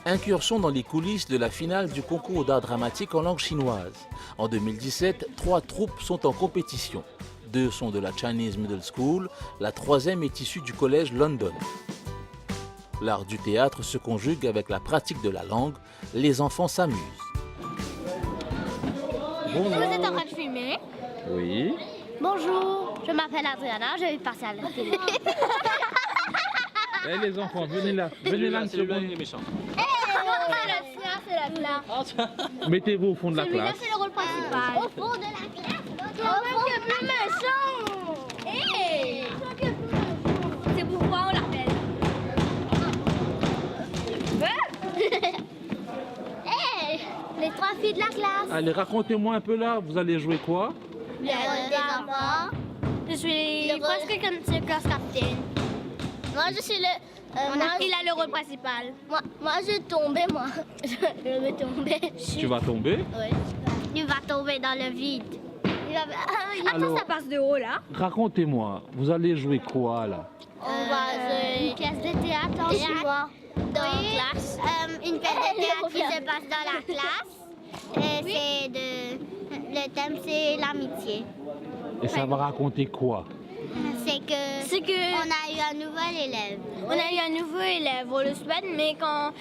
Incursion dans les coulisses de la finale du concours d'art dramatique en langue chinoise. En 2017, 3 troupes sont en compétition. 2 sont de la Chinese Middle School, la 3e est issue du collège London. L'art du théâtre se conjugue avec la pratique de la langue. Les enfants s'amusent. Bonjour. Vous êtes en train de filmer? Oui. Bonjour, je m'appelle Adriana, je vais passer à la télé. Eh les enfants, venez là une seconde. C'est la classe. Mettez-vous au fond de la classe. C'est le rôle principal. Au fond de la classe. Au fond de plus méchant. Hey. C'est pourquoi on l'appelle. Hey, les 3 filles de la classe. Allez, racontez-moi un peu là, vous allez jouer quoi? Le rôle des enfants. Je suis presque comme ce classe capitaine. Moi, je suis le... il a le rôle principal. Moi, je vais tomber, moi. Je vais tomber. Tu vas tomber? Oui. Il va tomber dans le vide. Attends, Alors, ça passe de haut, là. Racontez-moi, vous allez jouer quoi là? On va jouer une pièce de théâtre en chinois. Dans la classe. Une pièce de théâtre qui se passe dans la classe. Et c'est le thème, c'est l'amitié. Et ça va raconter quoi? C'est que on a eu un nouvel élève. On a eu un nouveau élève, on le souhaite, mais quand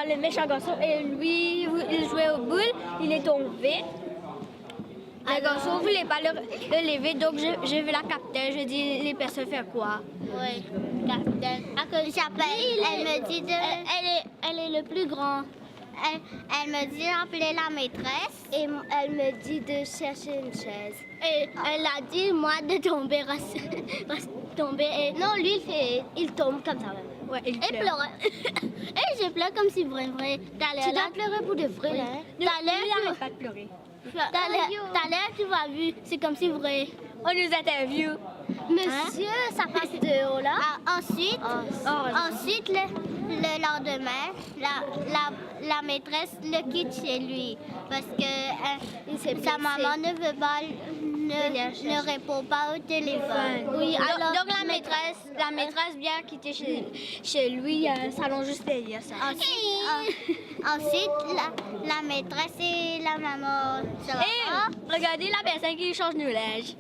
le méchant garçon, et lui, il jouait au boule, il est tombé. Le garçon ne voulait pas le lever, donc je vais la capter. Je dis, les personnes faire quoi? Oui, capitaine. J'appelle, elle me dit elle est le plus grand. Elle me dit d'appeler la maîtresse et elle me dit de chercher une chaise. Et elle a dit, moi, de tomber, tomber. Et non, lui, il tombe comme ça même. Ouais, il pleure. Et je pleure comme si vrai. Tu dois pleurer pour de vrai, là. Tout à l'heure, pas de pleurer. Tout à l'heure, tu vas vu, c'est comme si vrai. On nous interviewe. Monsieur, ça passe de haut là. Ensuite, le lendemain, la maîtresse le quitte chez lui parce que sa maman ne veut pas, ne répond pas au téléphone. Oui, alors donc la maîtresse vient quitter chez lui, salon juste derrière ça. Ensuite, la maîtresse et la maman. Regardez la personne qui change nos linge.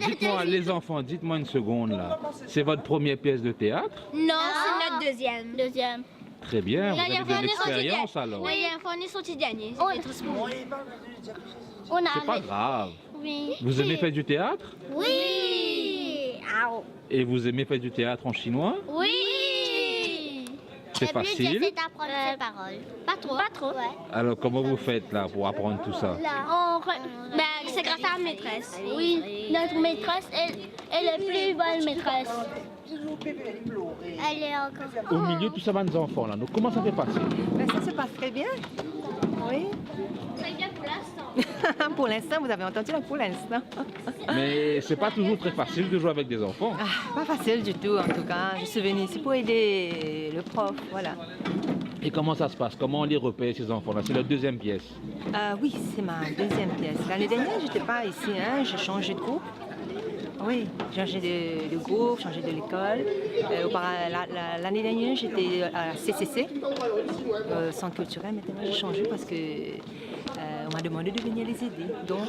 Dites-moi les enfants, dites-moi une seconde là. C'est votre première pièce de théâtre? Non, c'est notre deuxième. Très bien, vous avez de l'expérience alors. Oui, on est sorti dernier. C'est pas grave. Oui. Vous aimez faire du théâtre? Oui. Et vous aimez faire du théâtre en chinois? Oui. C'est facile? C'est apprendre ses paroles. Pas trop. Ouais. Alors comment vous faites là pour apprendre tout ça? C'est grâce à la maîtresse. Oui, notre maîtresse est la plus bonne maîtresse. Elle est encore... Au milieu de tout ça, les enfants là, donc comment ça s'est passé? Ça se passe très bien. Oui. Très bien pour l'instant. Pour l'instant, vous avez entendu là, pour l'instant. Mais c'est pas toujours très facile de jouer avec des enfants. Pas facile du tout en tout cas. Je suis venue ici pour aider le prof, voilà. Et comment ça se passe? Comment on les repère ces enfants là? C'est leur deuxième pièce. Oui, c'est ma deuxième pièce. L'année dernière, je n'étais pas ici, hein. J'ai changé de groupe. Oui, j'ai changé de groupe, changé de l'école. L'année dernière, j'étais à la CCC, Centre culturel. Maintenant, j'ai changé parce que on m'a demandé de venir les aider. Donc,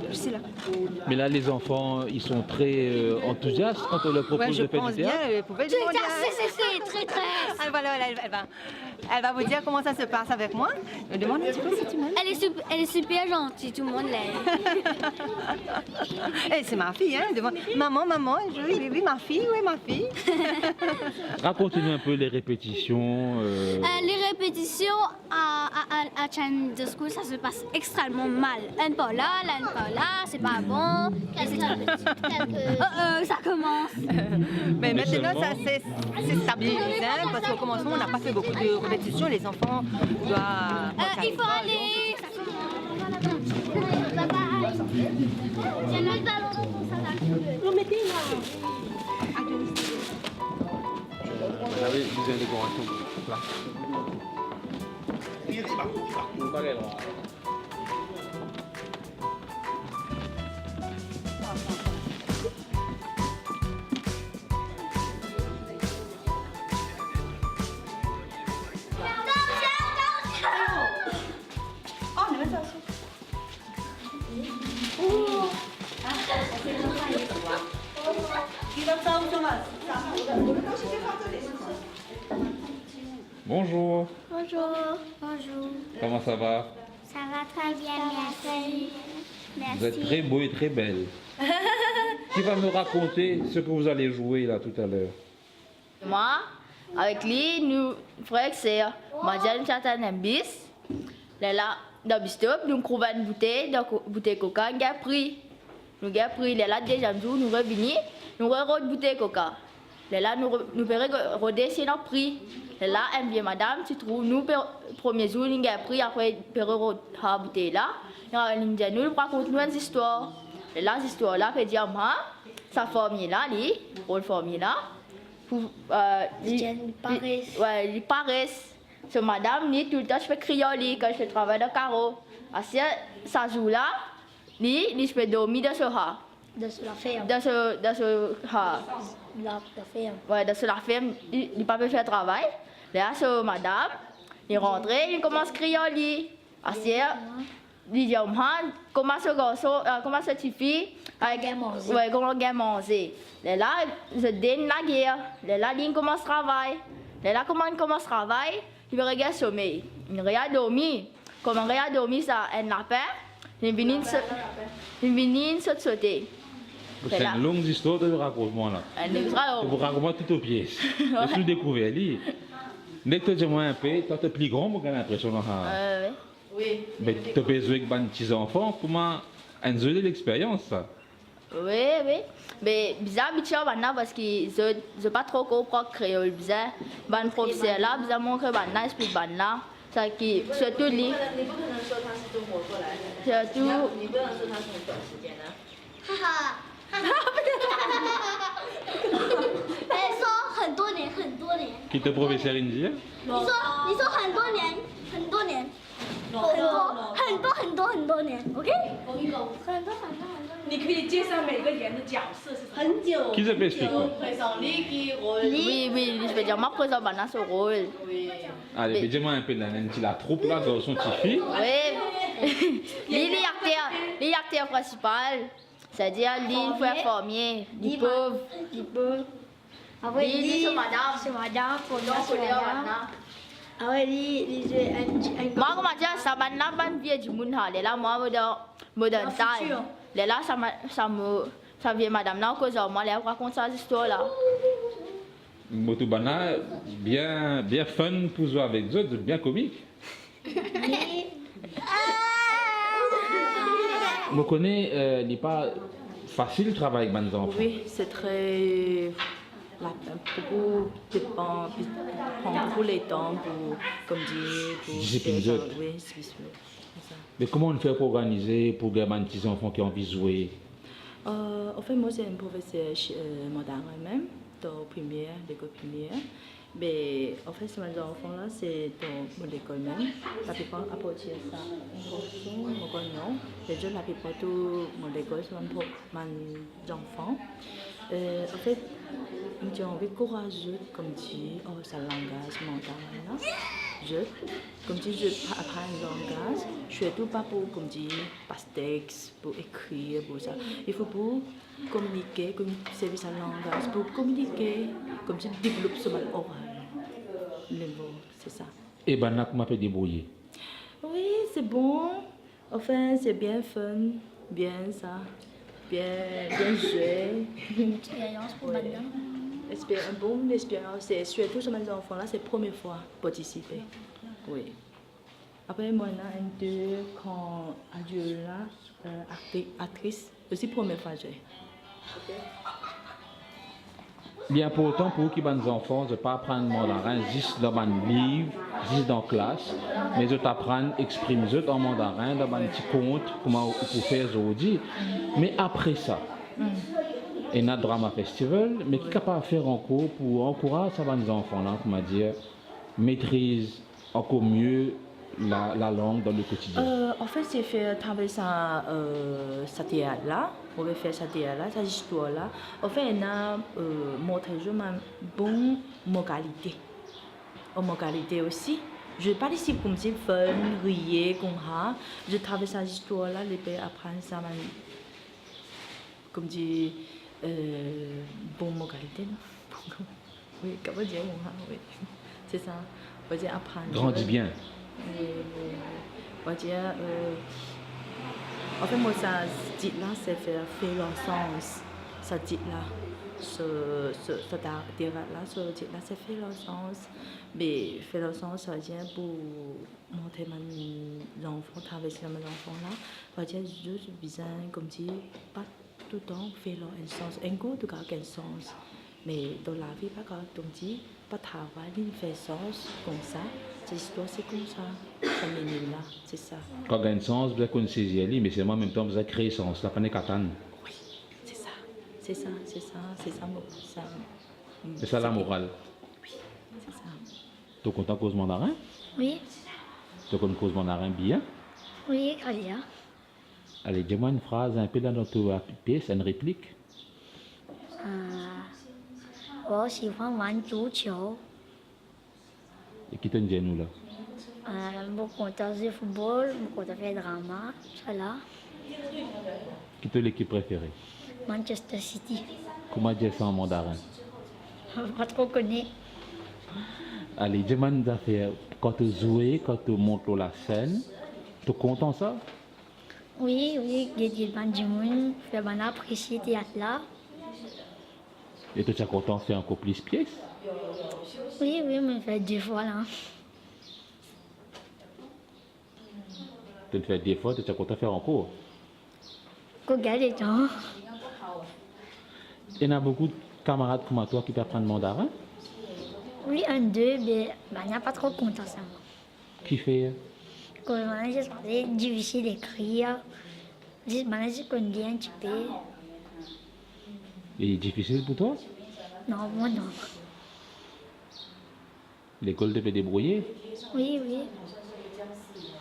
je suis là. Mais là, les enfants, ils sont très enthousiastes quand on leur propose de faire du théâtre. Bien, vous pouvez demander. C'est très. Voilà, elle va vous dire comment ça se passe avec moi. Je demande un petit peu si tu m'aimes. Elle est super gentille, tout le monde l'aime. C'est ma fille, hein. Demande, maman, oui, ma fille. Racontez-nous un peu les répétitions. Les répétitions à Chinese School, ça se passe extrêmement mal. Un pas là, c'est pas bon. Ça commence. Mais maintenant, ça s'est stabilisé, hein, parce qu'au commencement, on n'a pas fait beaucoup de répétitions. Les enfants doivent... il faut aller. J'ai mis le ballon dans ton sac. Vous mettez là. Vous avez des décorations là. Bonjour, Bonjour. Bonjour. comment ça va? Ça va très bien, merci. Vous êtes très beau et très belle. Qui va me raconter ce que vous allez jouer là tout à l'heure? Moi, avec lui, nous frères c'est manger une certaine bis. Là, dans le stop, nous trouvons une bouteille coca, nous avons pris. Nous avons pris, là, deuxième jour, nous revenons, nous avons une bouteille coca. Là, nous pouvons redescendre notre prix. Là, un bien madame, tu trouves, nous, premier jour, nous avons pris, après, nous avons la bouteille là. Nous racontons une histoire. Là, cette histoire-là, peut dire, sa formule là, rôle formule là. Il paraît. Ouais, il paraît. Ce madame, tout le temps, je fais crier quand je travaille dans le carreau. Assez, ça joue là, je peux dormir dans ce ha. De la ferme. Dans ce ha. La ferme. Ouais, dans la ferme, il n'a pas pu faire travail. Là, ce madame, il rentre, il commence à crier. Assez, il dit, comment ce garçon, comment cette fille, ouais, comment elle manger. Là, je donne la guerre. Là, il commence à travailler. Là, comment il commence à travailler, il va regarder sommeil. Il regarde dormir. Comme il regarde dormir, ça, un lapin, il vient se sauter. C'est une longue histoire de raconte-moi là. Je vous raconte tout aux pièces. Je suis découvert. Dès que tu es un peu, tu es plus grand, j'ai l'impression. Oui. Mais tu as besoin de petits enfants, comment enjoyer l'expérience ça? Oui. Mais bizarre, parce que je ne pas trop comprendre créole bizarre. Le professeur là, bizarre montre banana, explique banana. Ça qui surtout lui. Surtout. 哎，说很多年，很多年。 Qui est le professeur indien? 你说很多年，很多年，很多年，OK？ 很多。你可以介绍每个人的角色是什么？很久。 Qui ça peut expliquer? Oui, je vais dire, moi, présent banana ce rôle. Allez, dis-moi un peu la troupe là, dans son petit fille. Oui. Lui, l'acteur principal. C'est-à-dire, lui, il faut informer, du pauvre. Après, Lui, c'est madame. C'est madame, pour moi, Donc, c'est il est madame. maintenant. Après, lui, c'est un. Moi, comment dire, ça m'a pas vie du monde. Là, moi, modern time. Là, ça vient madame là, cause moi, elle raconte sa histoire là. Motobana, bien fun pour jouer avec eux, bien comique. Je connais, il n'est pas facile le travail avec mes enfants. Oui, c'est très. Beaucoup dépend, prend beaucoup de temps pour, comme dire, pour. Discipline. Oui, c'est ça. Mais comment on fait pour organiser pour les petits enfants qui ont envie de jouer? En fait, moi, j'ai un professeur mandarin même, dans première, l'école primaire. Mais en fait, ces enfants là, c'est dans mon école même. La plupart apportent ça en garçon, mon non. Les jeunes, la plupart de mon école, c'est mes enfants. En fait, j'ai envie de courageux, comme dit, oh, ça langage mandarin là. Comme dit, je apprends un langage, je suis tout pas pour, comme dit, texte, pour écrire, pour ça. Il faut pour communiquer, comme service à langage, pour communiquer, comme dit, développer ce mal oral. Le mot, c'est ça. Et ben, comment peut débrouiller? Oui, c'est bon. Enfin, c'est bien fun, bien ça, bien joué. Une expérience pour madame. Une bonne expérience. C'est surtout sur mes enfants là, c'est la première fois participer. Oui. Après, moi, un deux quand adieu là, actrice, aussi première fois j'ai. Bien important pour qui les enfants ne pas apprendre le mandarin juste dans un livre, juste dans la classe, mais ils apprennent à exprimer en mandarin dans un petit conte, comment pour faire aujourd'hui. Mais après ça, et notre drama festival, mais qui est capable de faire en cours pour encourager les enfants là, comment dire, maîtrise encore mieux la langue dans le quotidien. En fait, j'ai fait travailler ça théâtre là, on va faire ça théâtre là, cette histoire là. En fait, on a montré une bonne moralité. En moralité aussi. Je participe comme si fun, rire, comme ça. Je travaille cette histoire là, les pays apprennent ça, comme dit bonne moralité. Oui, comment dire, oui, c'est ça. On va dire apprendre. Grandis bien. On va dire, en fait, moi, ça dit là, c'est faire leur sens. Ça dit là, ce là, ce dit là, c'est faire leur sens. Mais faire leur sens, ça veut dire pour montrer mes enfants, travailler sur mes enfants là. On va dire, juste besoin, comme dit, pas tout le temps faire leur sens. Un coup, de garder un sens. Mais dans la vie, pas comme dit, pas travailler, faire sens comme ça. Cette histoire, c'est comme ça. Ça mène là, c'est ça. Quand il y a un sens, vous avez saisir, mais c'est moi en même temps, vous avez créé sens, la panne katane. Oui, c'est ça. C'est ça, c'est ça, c'est ça, ça. C'est ça la morale. Oui, c'est ça. Tu es content cause mandarin? Oui. Tu es content cause mandarin bien? Oui, très bien. Allez, dis-moi une phrase un peu dans notre pièce, une réplique. 我喜欢玩足球。 Et qui te dit nous là? Beaucoup de football, beaucoup de drama, ça là. Qui est l'équipe préférée? Manchester City. Comment dire ça en mandarin? Pas trop connu. Allez, dis-moi une affaire. Quand tu joues, quand tu montes la scène, tu es content ça? Oui, oui, j'ai dit du monde, fait bien apprécier le théâtre là. Et tu es content de faire encore plus de pièces? Oui, oui, mais fait 2 fois là. Tu le fais 2 fois, tu es content de faire encore? Qu'on gagne le temps. Il y a beaucoup de camarades comme toi qui peuvent apprendre le mandarin? Oui, 1, 2, mais il n'y a pas trop content ça. Qui fait? Quand c'est difficile d'écrire, je connais un petit peu. Et difficile pour toi? Non, moi non. L'école te fait débrouiller? Oui, oui.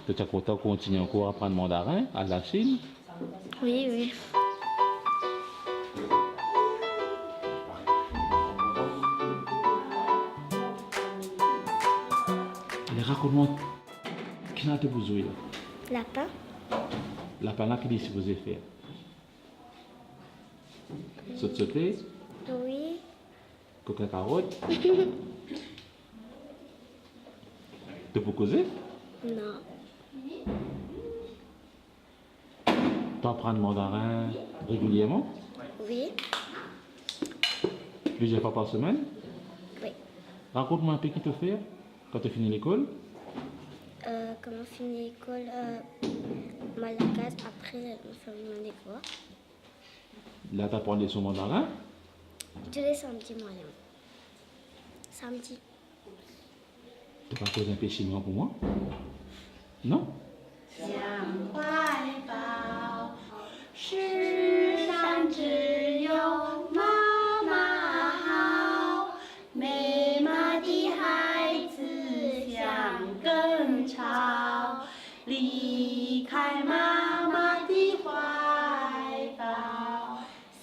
Tu es content de continuer encore à apprendre le mandarin à la Chine? Oui, oui. Allez, raconte-moi, qui n'a-t-il besoin là? Lapin. Lapin là, qui est supposé faire? Sauter? Oui. Coca carotte? Tu peux causer? Non. Tu apprends le mandarin régulièrement? Oui. Plusieurs fois par semaine? Oui. Raconte-moi un peu qui te fait quand tu finis l'école? Quand on finit l'école, Malagas, après, on fait mon école. Là, tu apprends son mandarin? Tous les samedis, moyen. Samedi. Tu peux poser un peu chinois pour moi? Non? 世上只有妈妈好，美满的孩子像根草，离开妈妈的怀抱，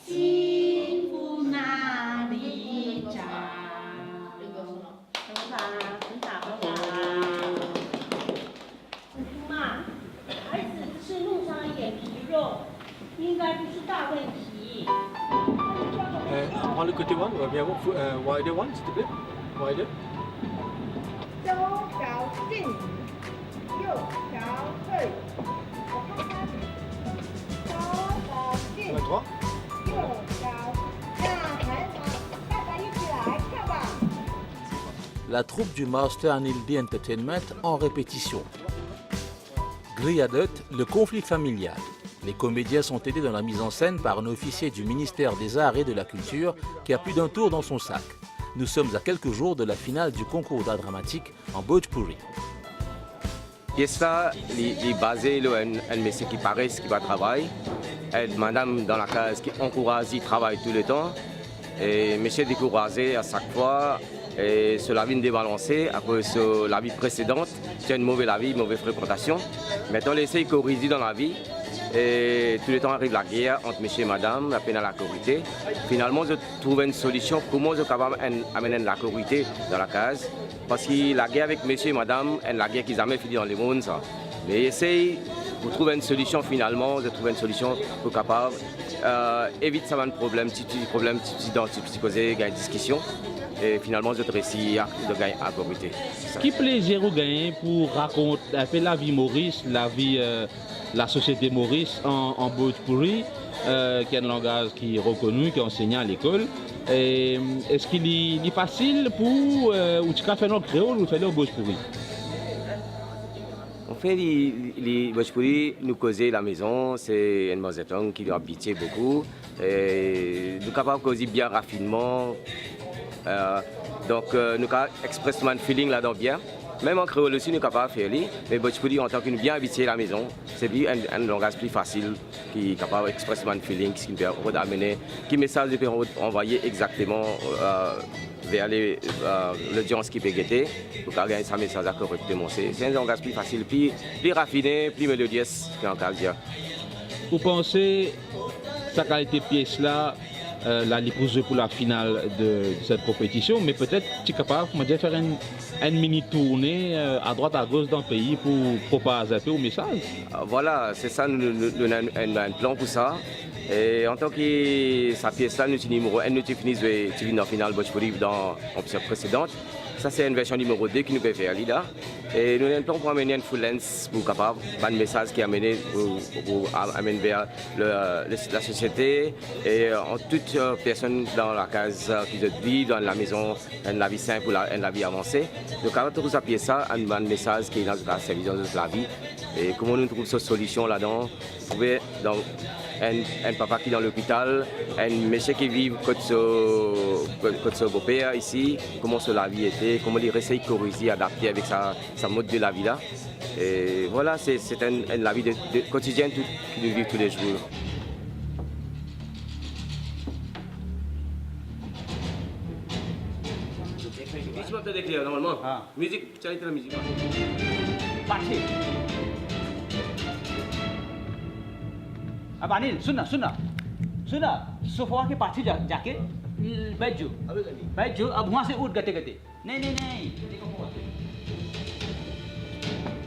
幸福哪里找？妈，孩子是路上一点皮肉。 应该不是大问题。On prend le côté one, on va bien voir. Wider one, s'il te plaît. Wider. 周小静，右小慧，我看看。周小静， 23. 右小，那还大家一起来跳吧。 La troupe du Master Nildi Entertainment en répétition. Griadet, le conflit familial. Les comédiens sont aidés dans la mise en scène par un officier du ministère des Arts et de la Culture qui a plus d'un tour dans son sac. Nous sommes à quelques jours de la finale du concours d'art dramatique en Bhojpuri. Pièce là, est basée sur un monsieur qui paraît, qui va travailler. madame dans la case qui encourage, il travaille tout le temps. Et monsieur découragé à chaque fois. Et sur la vie débalancée, après sur la vie précédente, c'est une mauvaise vie, une mauvaise fréquentation. Maintenant, on essaie de corriger dans la vie. Et tout le temps arrive la guerre entre monsieur et madame, la peine à la corruption. Finalement, je trouve une solution comment je suis capable d'amener la corruption dans la case. Parce que la guerre avec monsieur et madame, est la guerre qui n'a jamais fini dans le monde. Ça. Mais essaye de trouver une solution finalement, de trouver une solution pour capable éviter ça un problème, petit psychosé, une discussion. Et finalement, je réussis à gagner à corruption. Quel plaisir vous gagnez pour raconter un peu la vie Maurice, la vie la société Maurice en Bhojpuri, qui est un langage qui est reconnu, qui est enseigné à l'école. Est-ce qu'il est facile pour ou tu faire notre créole ou faire le Bhojpuri? En fait, les Bhojpuri nous causer la maison, c'est une maison qui nous a pitié beaucoup. Et nous sommes capables de causer bien raffinement. Donc, nous avons expressément un feeling là-dedans bien. Même en créole aussi, nous sommes capables de faire ça. Mais Bhojpuri, en tant que nous bien habitués à la maison, c'est un langage plus facile qui est capable d'expressément un feeling qui peut amener, qui message peut envoyer exactement vers l'audience qui peut guetter pour gagner sa message correctement. C'est un langage plus facile, plus raffiné, plus mélodieux qu'en cas de dire. Vous pensez que sa qualité pièce là, la l'épouse pour la finale de cette compétition, mais peut-être tu es capable de faire une mini tournée à droite à gauche dans le pays pour propager un peu au message. Voilà, c'est ça, nous avons un plan pour ça. Et en tant que sa pièce là, nous sommes numéro 1, nous finissons dans la finale Bhojpuri dans l'option précédente. Ça, c'est une version numéro 2 qui nous peut faire là. Et nous avons un plan pour amener une full lens pour capable un message qui est amené pour amener vers la société et en toute personne dans la case qui vit dans la maison, dans la vie simple ou la vie avancée. Donc, avant tout ça, un message qui est dans la service de la vie. Et comment nous trouvons cette solution là-dedans? Trouver dans un papa qui est dans l'hôpital, un monsieur qui vit côté son beau-père ici, comment la vie était, comment il essaie de corriger, adapter avec sa mode de la vie là. Et voilà, c'est la vie quotidienne que nous vivons tous les jours. Musique, normalement. Musique, tu as la musique. Parti. अब अनिल सुन सोफा के पाछे जाके बैठ जाओ अब वहाँ से उठ गते नहीं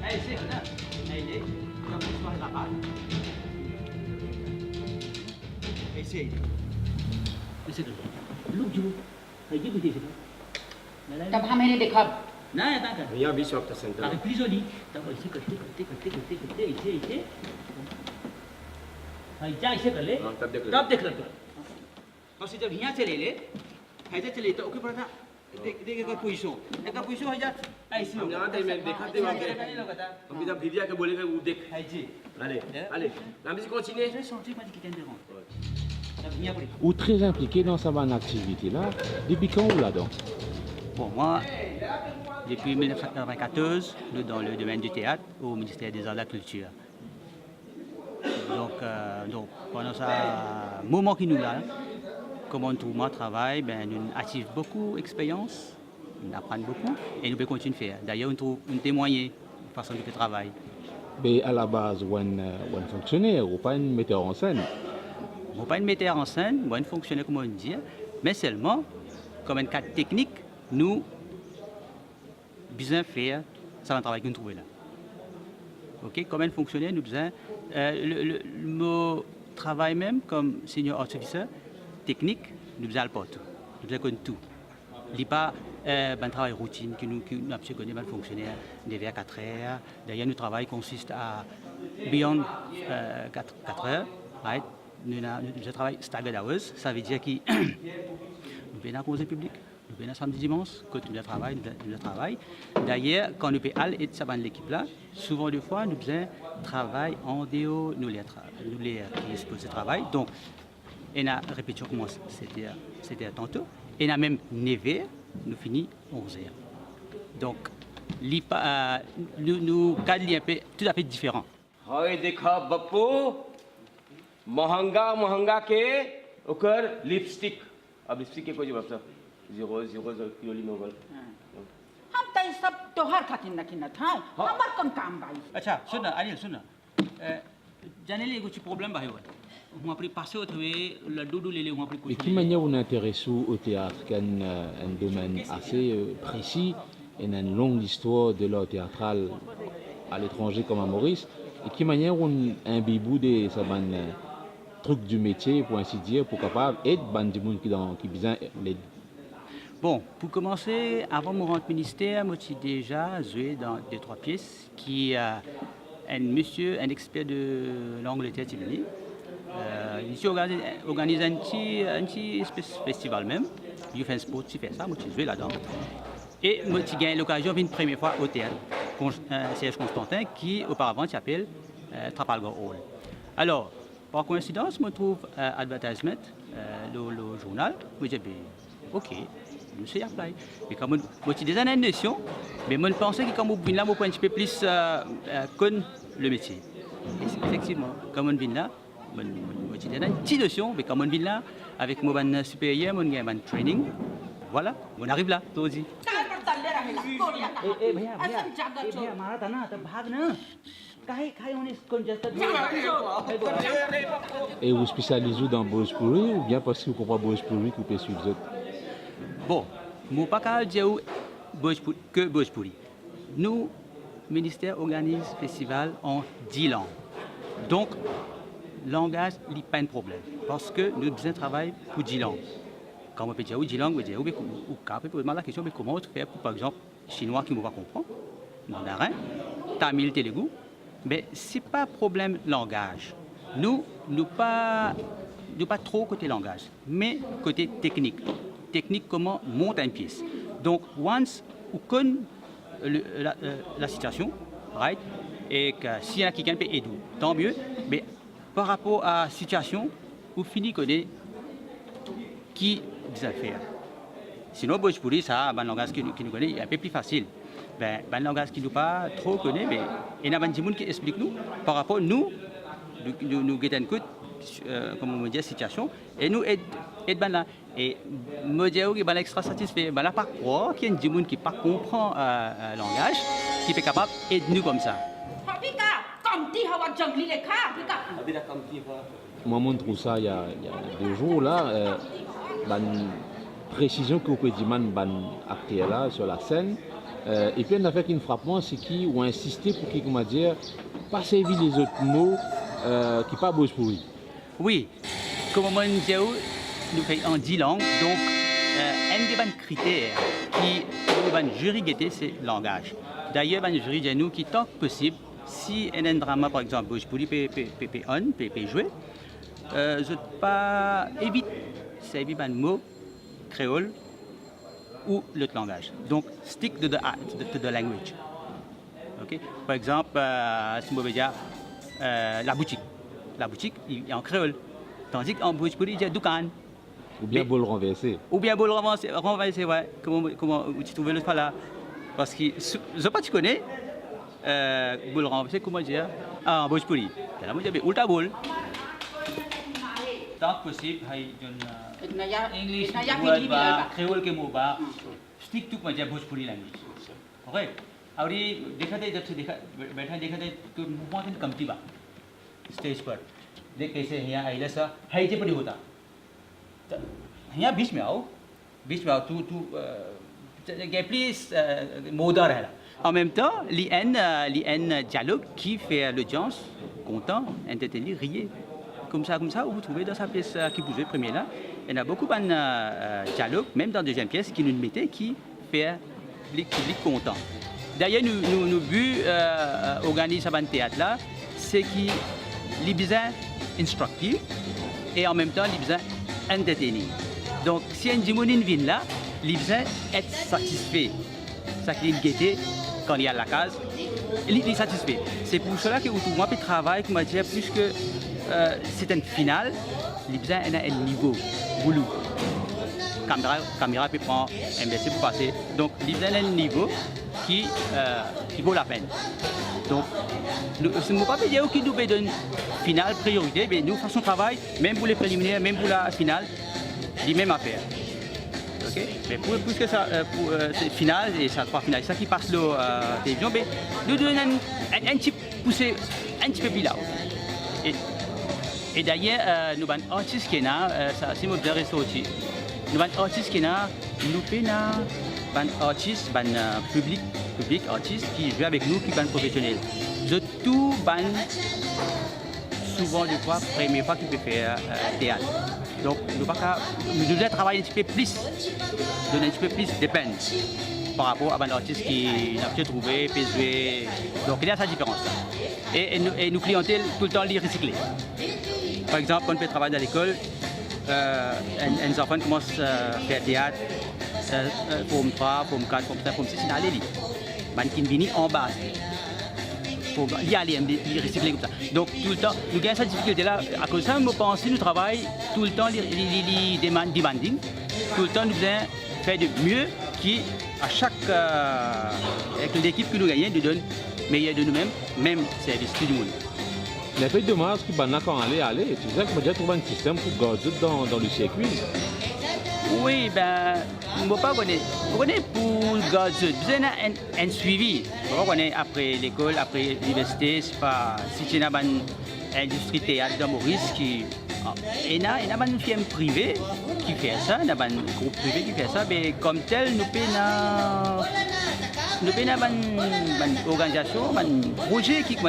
ऐसे है ना नहीं ले ऐसे लुक जो ये भी देखो तब हमें देखा ना यहाँ भी शॉप सेंटर अरे प्लीज ओली तब ऐसे करते ऐसे जा इसे कर ले तब देख रहा और जब यहाँ चले ले ऐसे चले तो ओके पड़ा देखेगा पोजीशन हो जा ऐसे हम यहाँ थे मैं देखा थे वहाँ पे अभी जब भिड़िया के बोलेगा वो देख allez la musique continue Ou très impliqué dans sa bonne activité là depuis quand ou là-dedans? Bon, moi depuis 1994 dans le domaine du théâtre au ministère des Arts et de la Culture. Donc pendant ce moment qui nous a, comme on trouve mon travail, nous activons beaucoup d'expérience, nous apprenons beaucoup et nous pouvons continuer à faire. D'ailleurs, nous témoignons de la façon de travailler. Mais à la base, vous êtes un fonctionnaire, vous n'êtes pas un metteur en scène. Je ne suis pas un metteur en scène, je suis un fonctionnaire, comme on dit, mais seulement, comme un cadre technique, nous besoin faire ça travail que nous trouvons là. Okay? Comme un fonctionnaire, nous besoin le travail même comme senior art officer technique, nous besoin le porte, nous besoin connaître tout. Il n'y a pas un travail routine que nous connaissons les fonctionnaires de vers 4 heures. D'ailleurs, notre travail consiste à beyond 4 heures. Right? Nous travaillons staggered hours, ça veut dire que nous venons à cause public. Nous venons samedi dimanche, quand nous travaillons. D'ailleurs, quand nous payons l'équipe là, souvent des fois, nous faisons travail en dehors, nous les qui exposent ce travail. Donc, et la répétition commence, c'était tantôt. Et on a même 9h, nous finissons 11h. Donc, nous cadre un peu tout à fait différent. महंगा के ओकर लिपस्टिक अब लिपस्टिक के कोई जवाब था 0 किलो लिमोगल हम तई सब तोहर खातिर न किनत हैं हमर कौन काम भाई अच्छा सुन अनिल सुन जाने लिए कुछ प्रॉब्लम भाई हुआ हम अपनी पासे होते हुए लड्डू ले ले हम अपनी कुछ qui manière on intéresse au théâtre qu'un un domaine assez précis et une longue histoire de l'art théâtral à l'étranger comme à Maurice et qui manière on imbibou des ça trucs du métier pour ainsi dire pour capable être ban du monde qui besoin les. Bon, pour commencer, avant de me rendre au ministère, j'ai déjà joué dans 2-3 pièces qui un monsieur, un expert de l'Angleterre qui est venu. Ici, organise un petit festival même. Il fait un sport, il fait ça, j'ai joué là-dedans. Et j'ai gagné l'occasion une première fois au théâtre, Serge Constantin, qui auparavant s'appelle Trafalgar Hall. Alors, par coïncidence, je me trouve advertisement, le journal, je dis, ok. Je sais apply. Mais comme moi j'ai des années de notion, mais moi je pensais que comme on vient là, on peut un petit peu plus connaître le métier. Et effectivement, comme on vient là, moi j'ai des petites notions, mais comme on vient là, avec mon supérieur, mon gars, mon training, voilà, on arrive là, toi aussi. Et vous spécialisez dans Bhojpuri ou bien parce que vous comprenez Bhojpuri que vous pouvez suivre les autres? Bon, je ne peux pas dire que Bhojpuri. Nous, le ministère organise un festival en 10 langues. Donc, le langage n'est pas un problème. Parce que nous devons travailler pour 10 langues. Quand on peut dire 10 langues, on peut dire, la question est comment faire pour, par exemple, chinois qui ne vont pas comprendre, mandarin, tamil, telugu. Mais ce n'est pas un problème langage. Nous ne pas trop côté langage, mais côté technique. Technique comment monter une pièce. Donc, once on connaît la situation, right, et que s'il y a quelqu'un qui peut aider, tant mieux. Mais par rapport à la situation, on finit connaître qui doit faire. Sinon, Bhojpuri, ça, un langage qui nous connaît, est un peu plus facile. Un langage qui nous pas trop connaît, mais il y a des gens qui expliquent nous par rapport à nous guettons coup, comme on dit, la situation, et nous aidons là. Et me dire que l'extra satisfait, là par quoi qu'il y a des gens qui ne comprennent pas le langage, qui est capable d'aider nous comme ça. Moi, je trouve ça il y a 2 jours là, une précision que vous pouvez dire acteur là sur la scène. Et puis on a fait une frappement, c'est qu'ils ont insisté pour qu'ils, comment dire, pas servir les autres mots qui ne pas Bhojpuri. Oui, comme on dit, nous faisons en 10 langues, donc un des critères qui le jury guetté, c'est le langage. D'ailleurs, le jury dit nous qui tant que possible, si un drama par exemple Bhojpuri peut jouer, je ne pas éviter, c'est éviter un mot créole ou l'autre langage. Donc stick to the language. Okay? Par exemple, si on veut dire la boutique, il est en créole, tandis qu'en Bhojpuri, il y a Dukan. Ou bien vous le renverser. Ou bien vous le renverser, ouais. Comment tu trouves le là? Parce que je ne sais pas, tu connais, vous le renverser, comment dire? Ah, Bhojpuri. Là, moi, je dis, ulta boule. Tant que possible, il y a English, créole, que mot, stick to Bhojpuri language. Ok? Alors, देखा थे तो बहुत ही कम थी बात स्टेज पर देख कैसे यहाँ आइले सा है जे पड़ी होता यहाँ बीच में आओ तू प्लीज मोदा रहेला. En même temps, il y a un dialogue qui fait l'audience content, entretenu, rier. Comme ça, vous trouvez dans sa pièce qui vous jouez première là, il y a beaucoup de dialogue, même dans la deuxième pièce, qui nous mettait, qui fait le public content. D'ailleurs, nous but organiser ce théâtre là, c'est qu'il est bien instructif et en même temps il est bien entertaining. Donc, si un Jimonin vient là, il est bien être satisfait. Ça qu'il est quand il y a la case, il est satisfait. C'est pour cela que moi je travaille, comme je dis, puisque c'est un final, il est bien un niveau voulu. Caméra peut prendre un BC pour passer. Donc, il est bien un niveau qui vaut la peine. Donc, ce n'est pas dire qui nous donne finale priorité, mais nous faisons travail, même pour les préliminaires, même pour la finale, les mêmes affaires. Okay? Mais pour que ça, pour cette finale et ça trois finales, ça qui passe la télévision, mais nous donnons un petit poussé, un petit peu plus là. Et d'ailleurs, nous avons un artiste qui est là, ça c'est mon bien ressorti. Nous avons un artiste qui est là, nous avons un artiste, un public artiste qui joue avec nous, qui est un professionnel. De tout, souvent des fois, première fois qu'il peut faire théâtre. Donc, nous devons travailler un petit peu plus, donner un petit peu plus de peine par rapport à un artiste qui n'a pas trouvé, peut jouer. Donc, il y a sa différence. Et nos clientèles, tout le temps, les recycler. Par exemple, quand on peut travailler à l'école, un enfant commence à faire théâtre, forme 3, forme 4, forme 5, forme 6, il a allé. Il vient en bas. Pour y aller, recycler comme ça. Donc tout le temps, nous gagnons cette difficulté-là. À cause de ça, nous pensons, nous travaillons tout le temps les demanding. Tout le temps, nous devons faire de mieux qui, à chaque avec l'équipe que nous gagnons, nous donne meilleur de nous-mêmes, même service tout le monde. Les pays de Mars qui banent quand aller, tu sais que moi j'ai trouvé un système pour garder dans le circuit. Oui, ben, je ne sais pas connaître. Vous connaissez pour garder, vous avez un suivi. Vous connaissez après l'école, après l'université, c'est pas si tu as une industrie théâtre de Maurice qui. Il y a une firme privée qui fait ça, il y a un groupe privé qui fait ça, mais comme tel, nous avons une organisation, un projet qui pour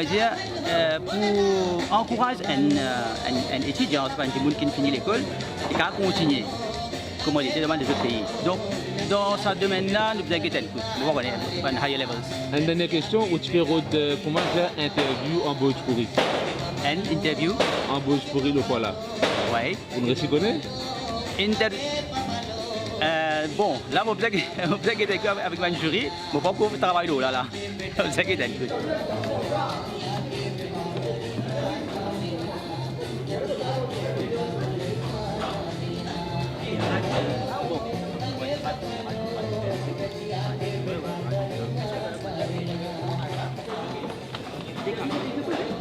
encourager un étudiant, un monde qui finit l'école, et qui a continué, comme on était dans les autres pays. Donc, dans ce domaine-là, nous avons un coup. Nous avons un higher levels. Une dernière question, où tu peux comment faire interview en Bhojpuri? Une interview en Bhojpuri le voilà. Oui. Vous ne connaissez? Bon, là, vous avez avec un jury, mais pas pour travailler là. Vous avez un coup.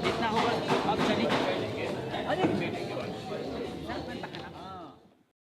It's not